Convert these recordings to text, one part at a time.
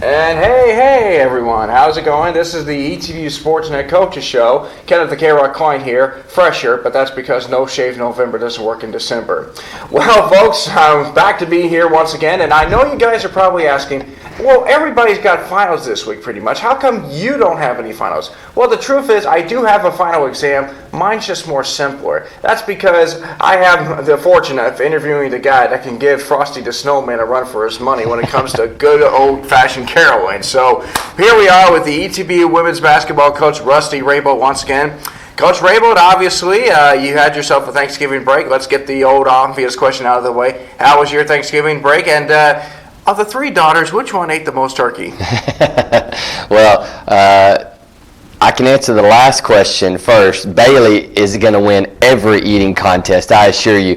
And hey everyone, how's it going? This is the ETVU Sportsnet Coaches Show. Kenneth the K-Rock Klein here, fresh shirt, but that's because No Shave November doesn't work in December. Well folks, I'm back to be here once again, and I know you guys are probably asking, well, everybody's got finals this week pretty much. How come you don't have any finals? Well, the truth is, I do have a final exam. Mine's just more simpler. That's because I have the fortune of interviewing the guy that can give Frosty the Snowman a run for his money when it comes to good old-fashioned caroling. So here we are with the ETVU women's basketball coach, Rusty Rainbolt, once again. Coach Rainbolt, obviously, you had yourself a Thanksgiving break. Let's get the old obvious question out of the way. How was your Thanksgiving break? And of the three daughters, which one ate the most turkey? Well, I can answer the last question first. Bailey is going to win every eating contest, I assure you,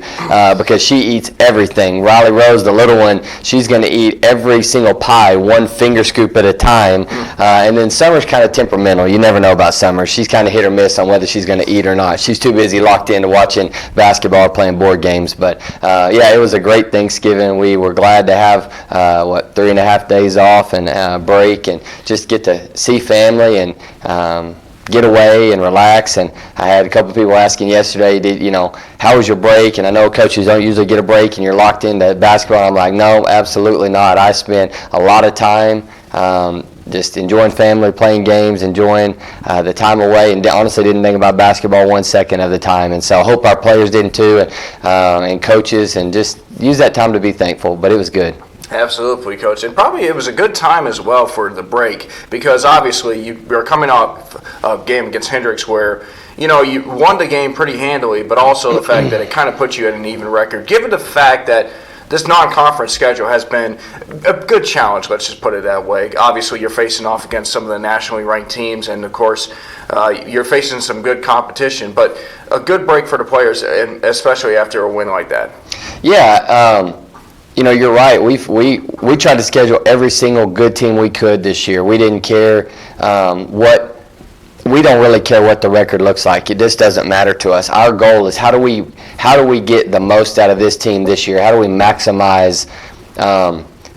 because she eats everything. Riley Rose, the little one, she's going to eat every single pie, one finger scoop at a time. And then Summer's kind of temperamental. You never know about Summer. She's kind of hit or miss on whether she's going to eat or not. She's too busy locked into watching basketball or playing board games. But, yeah, it was a great Thanksgiving. We were glad to have, 3.5 days off and break and just get to see family and get away and relax. And I had a couple of people asking yesterday, how was your break? And I know coaches don't usually get a break and you're locked into basketball. I'm like, no, absolutely not. I spent a lot of time just enjoying family, playing games, enjoying the time away, and honestly didn't think about basketball 1 second of the time. And so I hope our players didn't too, and coaches, and just use that time to be thankful. But it was good. Absolutely, Coach. And probably it was a good time as well for the break because obviously you were coming off a game against Hendricks where, you won the game pretty handily, but also the fact that it kind of put you at an even record. Given the fact that this non-conference schedule has been a good challenge, let's just put it that way. Obviously, you're facing off against some of the nationally ranked teams, and of course, you're facing some good competition, but a good break for the players, and especially after a win like that. Yeah, you're right. We tried to schedule every single good team we could this year. We didn't care we don't really care what the record looks like. It just doesn't matter to us. Our goal is how do we get the most out of this team this year? How do we maximize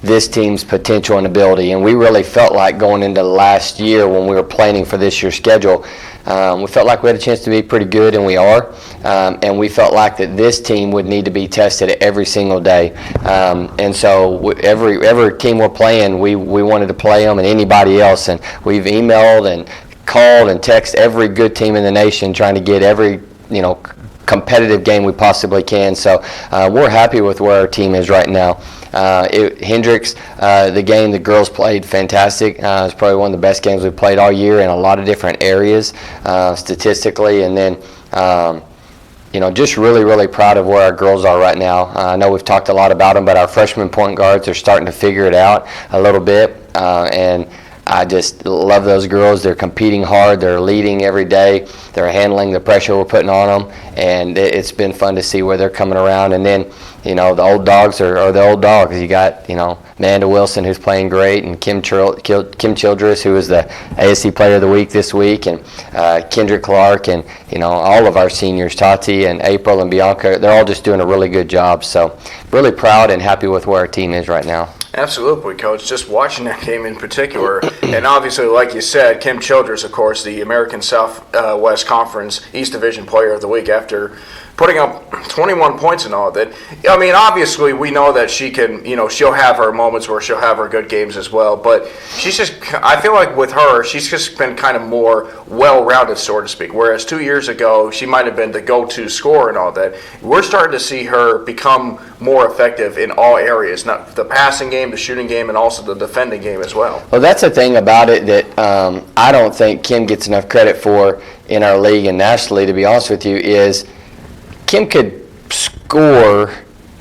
this team's potential and ability? And we really felt like going into last year when we were planning for this year's schedule, we felt like we had a chance to be pretty good, and we are. And we felt like that this team would need to be tested every single day. And so every team we're playing, we wanted to play them and anybody else. And we've emailed and called and texted every good team in the nation trying to get every, competitive game we possibly can. So we're happy with where our team is right now. Hendricks, the game the girls played fantastic. It's probably one of the best games we've played all year in a lot of different areas statistically. And then, just really, really proud of where our girls are right now. I know we've talked a lot about them, but our freshman point guards are starting to figure it out a little bit. And I just love those girls. They're competing hard. They're leading every day. They're handling the pressure we're putting on them. And it's been fun to see where they're coming around. And then, the old dogs are the old dogs. You got, Amanda Wilson, who's playing great, and Kim Childress, who was the ASC Player of the Week this week, and Kendra Clark, and, all of our seniors, Tati and April and Bianca. They're all just doing a really good job. So really proud and happy with where our team is right now. Absolutely, Coach. Just watching that game in particular, and obviously, like you said, Kim Childress, of course, the American Southwest Conference East Division Player of the Week after putting up 21 points and all of that. I mean, obviously, we know that she can, she'll have her moments where she'll have her good games as well, but she's just, I feel like with her, she's just been kind of more well-rounded, so to speak, whereas 2 years ago, she might have been the go-to scorer and all that. We're starting to see her become more effective in all areas, not the passing game, the shooting game, and also the defending game as well. Well, that's the thing about it that I don't think Kim gets enough credit for in our league and nationally, to be honest with you, is Kim could score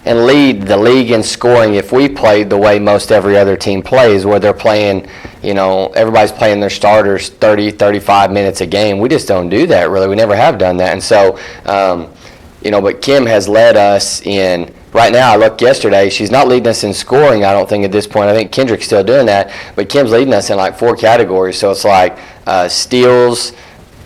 and lead the league in scoring if we played the way most every other team plays, where they're playing, everybody's playing their starters 30, 35 minutes a game. We just don't do that, really. We never have done that. And so, but Kim has led us in, right now, I looked yesterday, she's not leading us in scoring, I don't think, at this point. I think Kendrick's still doing that, but Kim's leading us in like 4 categories. So it's like steals,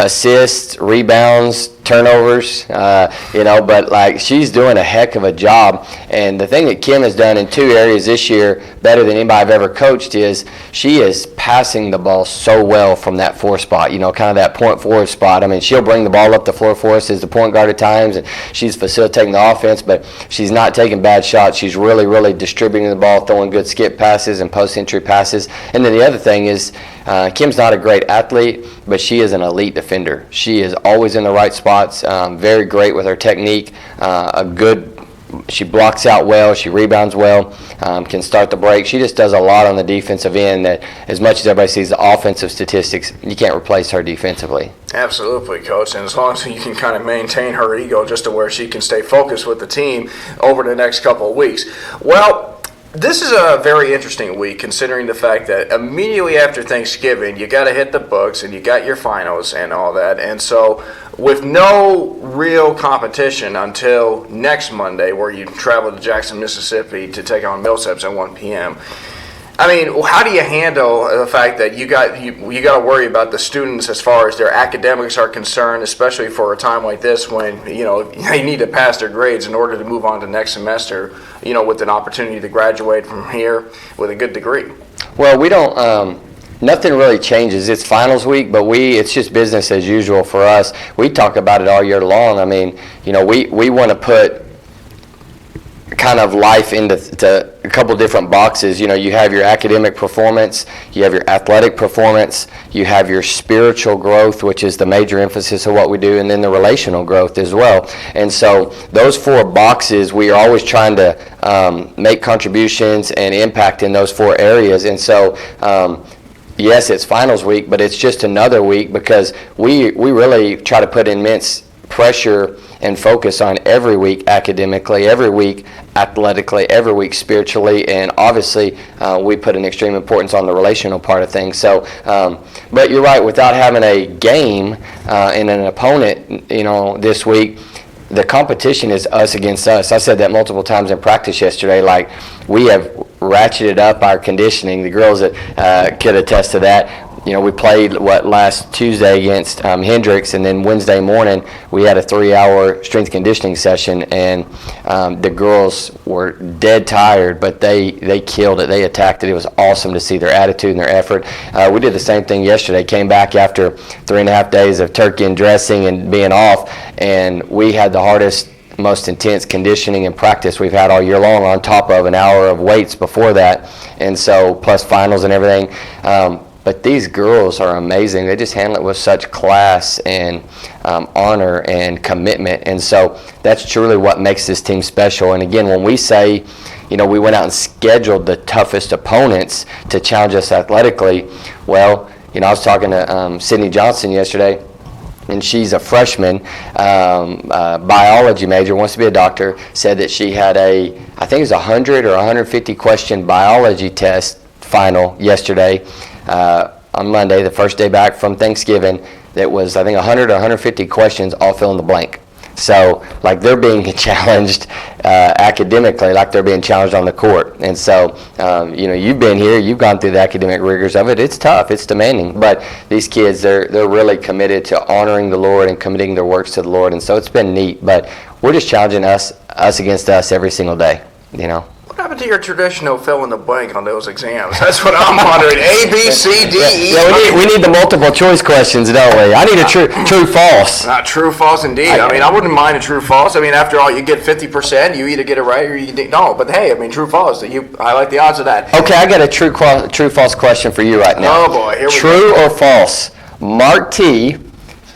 assists, rebounds, turnovers, but like she's doing a heck of a job. And the thing that Kim has done in 2 areas this year better than anybody I've ever coached is she is passing the ball so well from that 4 spot, kind of that point forward spot. I mean, she'll bring the ball up the floor for us as the point guard at times, and she's facilitating the offense, but she's not taking bad shots. She's really, really distributing the ball, throwing good skip passes and post-entry passes. And then the other thing is Kim's not a great athlete, but she is an elite defender. She is always in the right spots, very great with her technique, she blocks out well, she rebounds well, can start the break. She just does a lot on the defensive end that, as much as everybody sees the offensive statistics, you can't replace her defensively. Absolutely, Coach, and as long as you can kind of maintain her ego just to where she can stay focused with the team over the next couple of weeks. Well, this is a very interesting week considering the fact that immediately after Thanksgiving, you got to hit the books and you got your finals and all that. And so with no real competition until next Monday where you travel to Jackson, Mississippi to take on Millsaps at 1 p.m., I mean, how do you handle the fact that you got to worry about the students as far as their academics are concerned, especially for a time like this when they need to pass their grades in order to move on to next semester, with an opportunity to graduate from here with a good degree? Well, we don't. Nothing really changes. It's finals week, but it's just business as usual for us. We talk about it all year long. I mean, we want to put kind of life into a couple different boxes. You have your academic performance, you have your athletic performance, you have your spiritual growth, which is the major emphasis of what we do, and then the relational growth as well. And so those 4 boxes, we are always trying to make contributions and impact in those 4 areas. And so yes, it's finals week, but it's just another week because we really try to put immense pressure and focus on every week academically, every week athletically, every week spiritually, and obviously we put an extreme importance on the relational part of things. So, but you're right, without having a game and an opponent, this week, the competition is us against us. I said that multiple times in practice yesterday. Like, we have ratcheted up our conditioning. The girls that could attest to that. We played last Tuesday against Hendricks, and then Wednesday morning we had a 3-hour strength conditioning session, and the girls were dead tired, but they killed it. They attacked it. It was awesome to see their attitude and their effort. We did the same thing yesterday. Came back after 3.5 days of turkey and dressing and being off, and we had the hardest, most intense conditioning and practice we've had all year long, on top of an hour of weights before that, and so plus finals and everything. But these girls are amazing. They just handle it with such class and honor and commitment. And so that's truly what makes this team special. And again, when we say, we went out and scheduled the toughest opponents to challenge us athletically, well, I was talking to Sydney Johnson yesterday, and she's a freshman, biology major, wants to be a doctor, said that she had I think it was 100 or 150 question biology test final yesterday. On Monday, the first day back from Thanksgiving, that was, I think, 100 or 150 questions, all fill in the blank. So, like, they're being challenged academically, like they're being challenged on the court. And so, you've been here, you've gone through the academic rigors of it. It's tough, it's demanding. But these kids, they're really committed to honoring the Lord and committing their works to the Lord. And so it's been neat. But we're just challenging us against us every single day, What happened to your traditional fill in the blank on those exams? That's what I'm wondering. A, B, C, D, E. Yeah, we need the multiple choice questions, don't we? I need a true false. Not true false indeed. I wouldn't mind a true false. After all, you get 50%. You either get it right or you no. But hey, true false. I like the odds of that. Okay, I got a true false question for you right now. Oh boy, here we go. True or false? Mark T,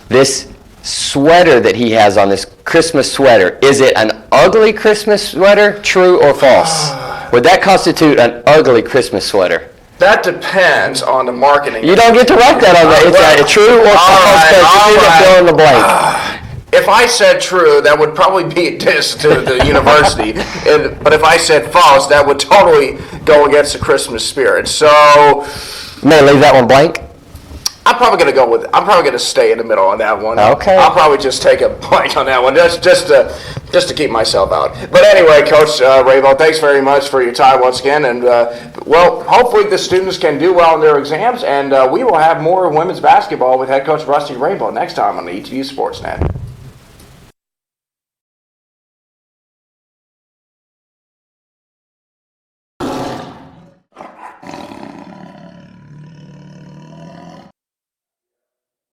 this sweater that he has on, this Christmas sweater, is it an ugly Christmas sweater? True or false? Would that constitute an ugly Christmas sweater? That depends on the marketing. You don't get to write that on there. It's a true or false. You need to fill in the blank. If I said true, that would probably be a diss to the university. But if I said false, that would totally go against the Christmas spirit. So, may I leave that one blank? I'm probably going to stay in the middle on that one. Okay. I'll probably just take a blank on that one, just to keep myself out. But anyway, Coach Rainbolt, thanks very much for your time once again. And, hopefully the students can do well in their exams. And we will have more women's basketball with head coach Rusty Rainbolt next time on the ETU Sportsnet.